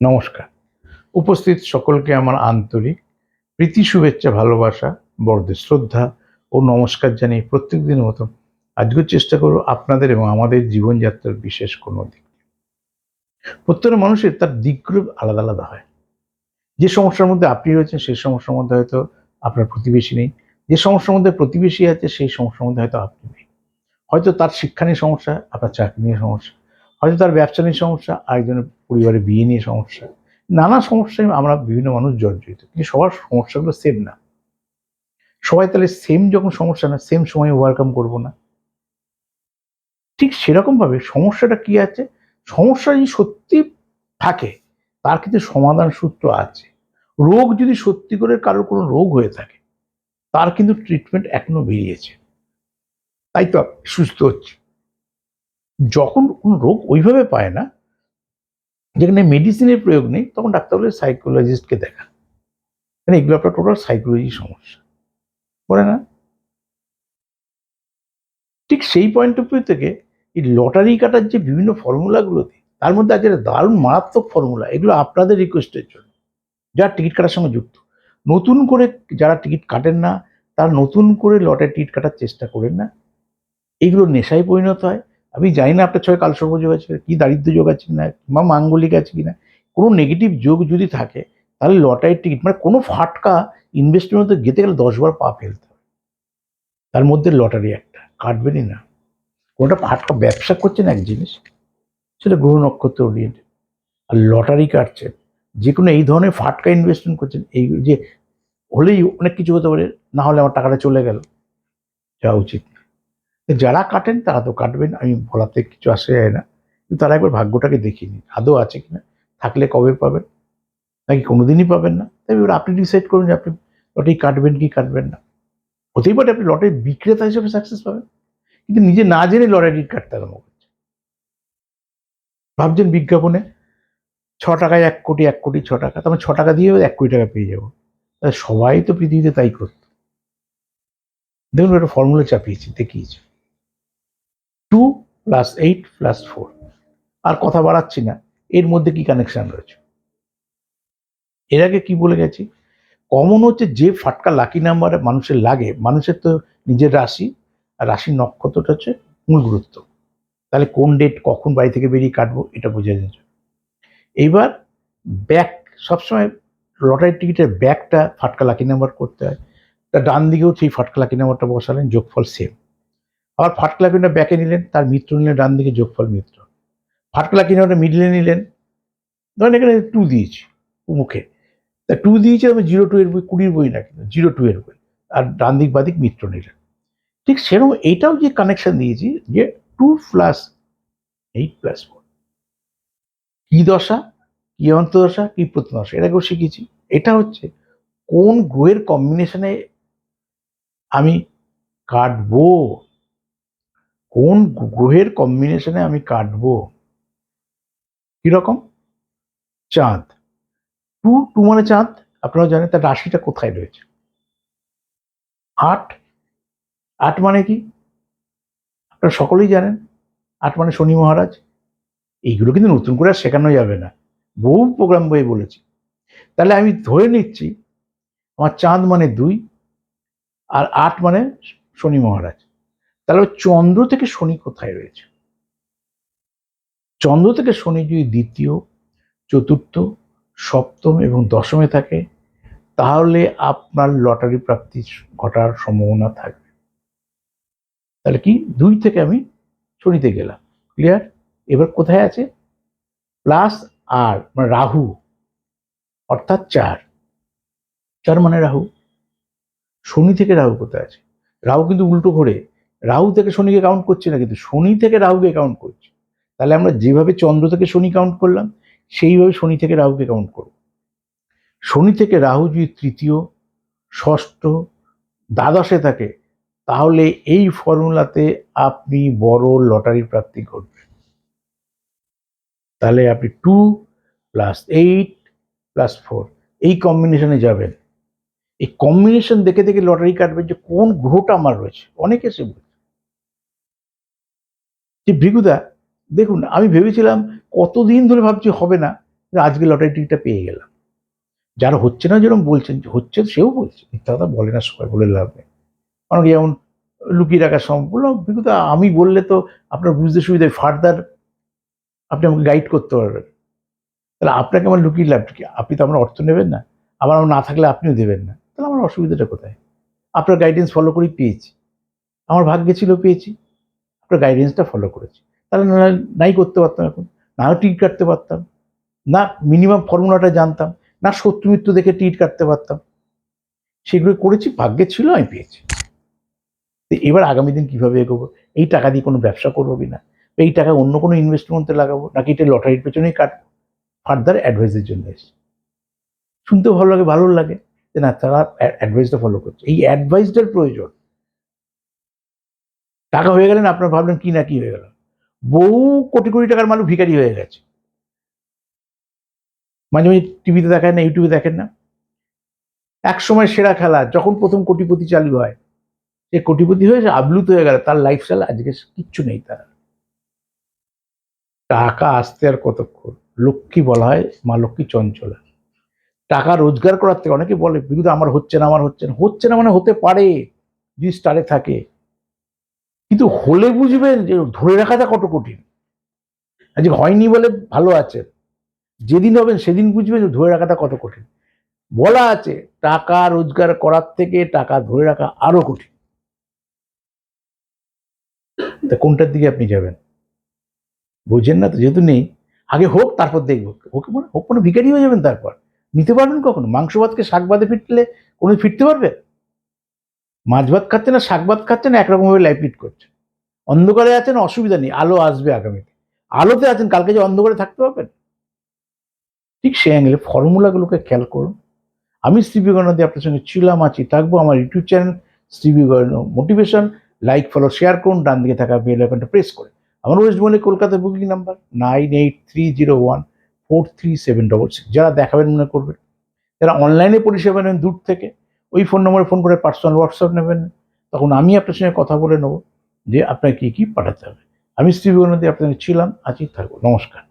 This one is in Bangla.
নমস্কার। উপস্থিত সকলকে আমার আন্তরিক প্রীতি, শুভেচ্ছা, ভালোবাসা, বড়দের শ্রদ্ধা ও নমস্কার জানিয়ে প্রত্যেক দিনের মতো আজকেও চেষ্টা করব আপনাদের এবং আমাদের জীবনযাত্রার বিশেষ কোনো দিক। প্রত্যেকটা মানুষের তার দিকগুলো আলাদা আলাদা হয়। যে সমস্যার মধ্যে আপনি রয়েছেন সেই সমস্যার মধ্যে হয়তো আপনার প্রতিবেশী নেই। যে সমস্যার মধ্যে প্রতিবেশী আছে সেই সমস্যার মধ্যে হয়তো আপনি নেই। হয়তো তার শিক্ষা নিয়ে সমস্যা, আপনার চাকরি নিয়ে সমস্যা। হয়তো তার ব্যবসা নিয়ে সমস্যা, আরেকজনের পরিবারে বিয়ে নিয়ে সমস্যা। নানা সমস্যায় আমরা বিভিন্ন মানুষ জর্জরিত। কিন্তু সবার সমস্যাগুলো সেম না। সবাই তাহলে সেম যখন সমস্যা না, সেম সময়ে ওভারকাম করব না। ঠিক সেরকমভাবে সমস্যাটা কি আছে? সমস্যা যদি সত্যি থাকে, তার কিন্তু সমাধান সূত্র আছে। রোগ যদি সত্যি করে কারোর কোনো রোগ হয়ে থাকে, তার কিন্তু ট্রিটমেন্ট এখনো বেরিয়েছে। তাই তো সুস্থ হচ্ছি। যখন কোনো রোগ ওইভাবে পায় না, যেখানে মেডিসিনের প্রয়োগ নেই, তখন ডাক্তার বলে সাইকোলজিস্টকে দেখান। মানে এগুলো আপনার টোটাল সাইকোলজির সমস্যা। বলে না? ঠিক সেই পয়েন্ট অফ ভিউ থেকে এই লটারি কাটার যে বিভিন্ন ফর্মুলাগুলোতে, তার মধ্যে আছে একটা দারুণ মারাত্মক ফর্মুলা। এগুলো আপনাদের রিকোয়েস্টের জন্য, যারা টিকিট কাটার সঙ্গে যুক্ত। নতুন করে যারা টিকিট কাটেন না, তারা নতুন করে লটারি টিকিট কাটার চেষ্টা করেন না। এগুলো নেশায় পরিণত হয়। আমি জানি না আপনার ছয়ে কালসর্প যোগ আছে, কি দারিদ্র্য যোগ আছে কিনা, বা মাঙ্গলিক আছে কিনা। কোনো নেগেটিভ যোগ যদি থাকে, তাহলে লটারির টিকিট মানে কোনো ফাটকা ইনভেস্টের মধ্যে যেতে গেলে ১০ বার পা ফেলতে হবে। তার মধ্যে লটারি একটা, কাটবেনই না। কোনোটা ফাটকা ব্যবসা করছেন এক জিনিস, সেটা গ্রহ নক্ষত্র ওরিয়েন্টেড। আর লটারি কাটছেন, যে কোনো এই ধরনের ফাটকা ইনভেস্টমেন্ট করছেন, এই যে হলেই অনেক কিছু হতে পারে, না হলে আমার টাকাটা চলে গেল, যাওয়া উচিত না। যারা কাটেন তারা তো কাটবেন, আমি বলাতে কিছু আসে যায় না। কিন্তু তারা একবার ভাগ্যটাকে দেখিয়ে নিন, আদৌ আছে কিনা, থাকলে কবে পাবেন, নাকি কোনোদিনই পাবেন না। তাই এবার আপনি ডিসাইড করুন যে আপনি লটারি কাটবেন কি কাটবেন না। হতেই পারে আপনি লটারি বিক্রেতা হিসেবে সাকসেস পাবেন, কিন্তু নিজে না জেনে লটারি কাটতে আরম্ভ করছেন। ভাবছেন বিজ্ঞাপনে ৬ টাকায় ১ কোটি, ১ কোটি ৬ টাকা, তার মানে ৬ টাকা দিয়ে ১ কোটি টাকা পেয়ে যাবো। সবাই তো পৃথিবীতে তাই করত। দেখুন একটা ফর্মুলা চাপিয়েছি, দেখিয়েছি। 2+8+4। আর কথা বাড়াচ্ছি না, এর মধ্যে কি কানেকশন রয়েছে। এর আগে কি বলে গেছি, কমন হচ্ছে যে ফাটকা লাকি নাম্বার মানুষের লাগে, মানুষের তো নিজের রাশি, আর রাশির নক্ষত্রটা হচ্ছে মূল গুরুত্ব। তাহলে কোন ডেট কখন বাড়ি থেকে বেরিয়ে কাটবো এটা বোঝা যাচ্ছে। এইবার ব্যাক, সবসময় লটারি টিকিটের ব্যাকটা ফাটকা লাকি নাম্বার করতে হয়। তা ডান দিকেও সেই ফাটকা লাকি নাম্বারটা বসালেন, যোগফল সেম। আবার ফাটকা লাকি নাম্বার ব্যাকে নিলেন, তার মিত্র নিলেন ডান দিকে, যোগফল মিত্র। ফাটকা লাকি নাম্বারটা মিডলে নিলেন, ধরেন এখানে 2 দিয়েছি মুখে, তা 2 দিয়েছি, আমি 0-2 এর বই, 20-র বই না কিন্তু 0-2 এর বই। আর ডান দিক বাদিক মিত্র নিলেন। ঠিক সেরকম এইটাও যে কানেকশন দিয়েছি, যে 2+8+4 কি দশা, কি অন্তদশা, কি প্রত্যদশা, এটাকেও শিখেছি। এটা হচ্ছে কোন গ্রহের কম্বিনেশনে আমি কাটবো, কোন গ্রহের কম্বিনেশনে আমি কাটবো। কিরকম? চাঁদ। টু মানে চাঁদ, আপনারা জানেন তার রাশিটা কোথায় রয়েছে। ৮, ৮ মানে কি আপনারা সকলেই জানেন। ৮ মানে শনি মহারাজ। এইগুলো কিন্তু নতুন করে আর শেখানো যাবে না, বহু প্রোগ্রাম বইয়ে বলেছি। তাহলে আমি ধরে নিচ্ছি আমার চাঁদ মানে ২, আর ৮ মানে শনি মহারাজ। তাহলে চন্দ্র থেকে শনি কোথায় রয়েছে। চন্দ্র থেকে শনি যদি দ্বিতীয়, চতুর্থ, সপ্তম এবং দশমে থাকে, তাহলে আপনার লটারি প্রাপ্তি ঘটার সম্ভাবনা থাকবে। তাহলে কি ২ থেকে আমি শনিতে গেলাম, ক্লিয়ার। এবার কোথায় আছে, প্লাস আর মানে রাহু, অর্থাৎ ৪, ৪ মানে রাহু। শনি থেকে রাহু কোথায় আছে, রাহু কিন্তু উল্টো ঘোরে, রাহু থেকে শনিকে কাউন্ট করছে না, কিন্তু শনি থেকে রাহুকে কাউন্ট করছে। তাহলে আমরা যেভাবে চন্দ্র থেকে শনি কাউন্ট করলাম, সেইভাবে শনি থেকে রাহুকে কাউন্ট করব। শনি থেকে রাহু যদি তৃতীয়, ষষ্ঠ, দ্বাদশে থাকে, তাহলে এই ফর্মুলাতে আপনি বড় লটারি প্রাপ্তি ঘটবে। তাহলে আপনি 2+8+4 এই কম্বিনেশনে যাবেন। এই কম্বিনেশন দেখে দেখে লটারি কাটবেন যে কোন গ্রহটা আমার রয়েছে। অনেকে এসে বলছে যে ভৃগুদা দেখুন, আমি ভেবেছিলাম কতদিন ধরে ভাবছি হবে না, আজকে লটারি টিকিটটা পেয়ে গেলাম। যারা হচ্ছে না যেরকম বলছেন হচ্ছে, সেও বলছে, মিথ্যা কথা বলে না, সবাই বলে লাভ নেই। অনেকে যেমন লুকিয়ে রাখার সম্পূর্ণ অভিজ্ঞতা আমি বললে তো আপনার বুঝতে সুবিধা, ফার্দার আপনি আমাকে গাইড করতে পারবেন। তাহলে আপনাকে আমার লুকিয়ে লাভ কি? আপনি তো আমার অর্থ নেবেন না, আমার না থাকলে আপনিও দেবেন না, তাহলে আমার অসুবিধাটা কোথায়? আপনার গাইডেন্স ফলো করেই পেয়েছি, আমার ভাগ্যে ছিল পেয়েছি, আপনার গাইডেন্সটা ফলো করেছি। তাহলে নাই করতে পারতাম এখন, নাও টিকিট কাটতে পারতাম না, মিনিমাম ফর্মুলাটা জানতাম না, শত্রু মিত্র দেখে টিকিট কাটতে পারতাম। সেগুলো করেছি, ভাগ্যে ছিল, আমি পেয়েছি। এবার আগামী দিন কিভাবে এগোবো? এই টাকা দিয়ে কোনো ব্যবসা করবো কিনা, এই টাকা অন্য কোনো ইনভেস্টমেন্টে লাগাবো, নাকি এটা লটারির পেছনেই কাটবো? ফার্দার অ্যাডভাইসের জন্য এসেছি। শুনতেও ভালো লাগে যে না, তারা অ্যাডভাইসটা ফলো করছে। এই অ্যাডভাইসটার প্রয়োজন। টাকা হয়ে গেলেন, আপনার ভাবলেন কি না কি হয়ে গেল। বহু কোটি কোটি টাকার মানুষ ভিখারি হয়ে গেছে। মাঝে মাঝে টিভিতে দেখায় না, ইউটিউবে দেখেন না, এক সময় সেরা খেলা যখন প্রথম কোটিপতি চালু হয়, সে কোটিপতি হয়ে আপ্লুত হয়ে গেল, তার লাইফস্টাইল আজকে কিচ্ছু নেই তার। টাকা আসতে আর কতক্ষণ? লক্ষ্মী বলা হয়, মা লক্ষ্মী চঞ্চলা। টাকা রোজগার করার থেকে, অনেকে বলে বিরুদ্ধে আমার হচ্ছে না, হচ্ছে না মানে হতে পারে যদি স্টারে থাকে, কিন্তু হলে বুঝবেন যে ধরে রাখাটা কত কঠিন। আজকে হয়নি বলে ভালো আছে, যেদিন হবেন সেদিন বুঝবেন যে ধরে রাখাটা কত কঠিন। বলা আছে টাকা রোজগার করার থেকে টাকা ধরে রাখা আরো কঠিন। তা কোনটার দিকে আপনি যাবেন? বুঝেন না তো, যেহেতু নেই, আগে হোক তারপর দেখবো। হোক মানে ভিখারি হয়ে যাবেন, তারপর নিতে পারবেন কখনো? মাংস ভাতকে শাক ভাতে ফিরলে কোনো ফিরতে পারবে? মাছ ভাত খাচ্ছে না, শাক ভাত খাচ্ছে না, একরকম ভাবে লাইফ লিড করছে। অন্ধকারে আছেন, অসুবিধা নেই, আলো আসবে আগামীতে। আলোতে আছেন, কালকে যে অন্ধকারে থাকতে পারবেন? ঠিক সেই অ্যাঙ্গেলে ফর্মুলাগুলোকে খেয়াল করুন। আমি শ্রী বিবেকানন্দ আপনার সঙ্গে ছিলাম, আছি, থাকবো। আমার YouTube channel Shri Vivekananda motivation, like follow share করুন, ডান দিকে থাকা বেল আইকনটা প্রেস করে। আমার ওয়েস্ট বেঙ্গলে কলকাতা বুকিং নাম্বার 9830143766। যারা দেখাবেন মনে করবেন, যারা অনলাইনে পরিষেবা নেন দূর থেকে, ওই ফোন নম্বরে ফোন করে পার্সোনাল হোয়াটসঅ্যাপ নেবেন, তখন আমি আপনার সঙ্গে কথা বলে নেবো যে আপনাকে কি কি পাঠাতে হবে। আমি শ্রী বিবেকানন্দ আপনার সঙ্গে ছিলাম, আছি, থাকবো। নমস্কার।